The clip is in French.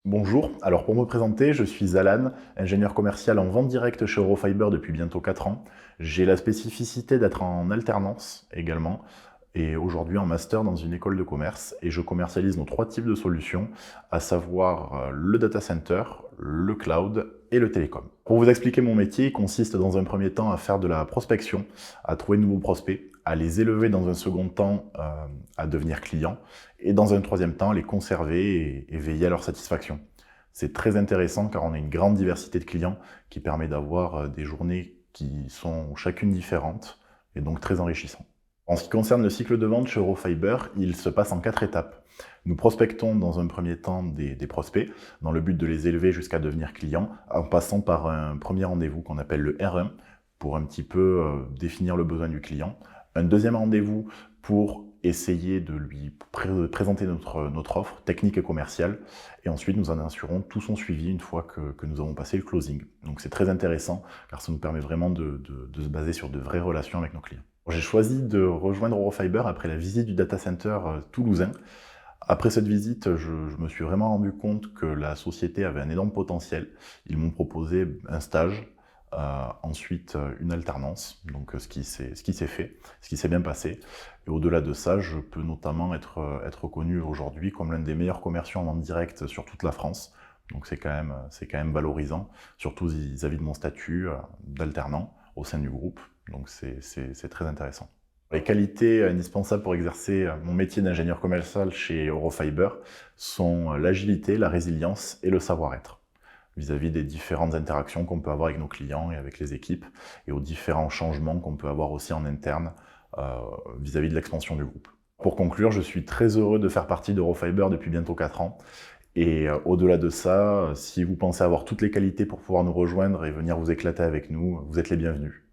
Bonjour, alors pour me présenter, je suis Alan, ingénieur commercial en vente directe chez Eurofiber depuis bientôt 4 ans. J'ai la spécificité d'être en alternance également, et aujourd'hui en master dans une école de commerce, et je commercialise nos 3 types de solutions, à savoir le data center, le cloud et le télécom. Pour vous expliquer mon métier, il consiste dans un premier temps à faire de la prospection, à trouver de nouveaux prospects, à les élever dans un second temps à devenir clients, et dans un troisième temps, les conserver et veiller à leur satisfaction. C'est très intéressant car on a une grande diversité de clients qui permet d'avoir des journées qui sont chacune différentes et donc très enrichissantes. En ce qui concerne le cycle de vente chez Eurofiber, il se passe en 4 étapes. Nous prospectons dans un premier temps des prospects dans le but de les élever jusqu'à devenir clients en passant par un premier rendez-vous qu'on appelle le R1 pour un petit peu définir le besoin du client. Un deuxième rendez-vous pour essayer de lui présenter notre offre technique et commerciale, et ensuite nous en assurons tout son suivi une fois que nous avons passé le closing. Donc c'est très intéressant car ça nous permet vraiment de se baser sur de vraies relations avec nos clients. J'ai choisi de rejoindre Eurofiber après la visite du data center toulousain. Après cette visite, je me suis vraiment rendu compte que la société avait un énorme potentiel. Ils m'ont proposé un stage, ensuite une alternance, donc ce qui s'est fait, ce qui s'est bien passé. Et au-delà de ça, je peux notamment être reconnu aujourd'hui comme l'un des meilleurs commerciaux en vente directe sur toute la France. Donc c'est quand même valorisant, surtout vis-à-vis de mon statut d'alternant au sein du groupe. Donc c'est très intéressant. Les qualités indispensables pour exercer mon métier d'ingénieur commercial chez Eurofiber sont l'agilité, la résilience et le savoir-être vis-à-vis des différentes interactions qu'on peut avoir avec nos clients et avec les équipes, et aux différents changements qu'on peut avoir aussi en interne vis-à-vis de l'expansion du groupe. Pour conclure, je suis très heureux de faire partie d'Eurofiber depuis bientôt 4 ans, et au-delà de ça, si vous pensez avoir toutes les qualités pour pouvoir nous rejoindre et venir vous éclater avec nous, vous êtes les bienvenus.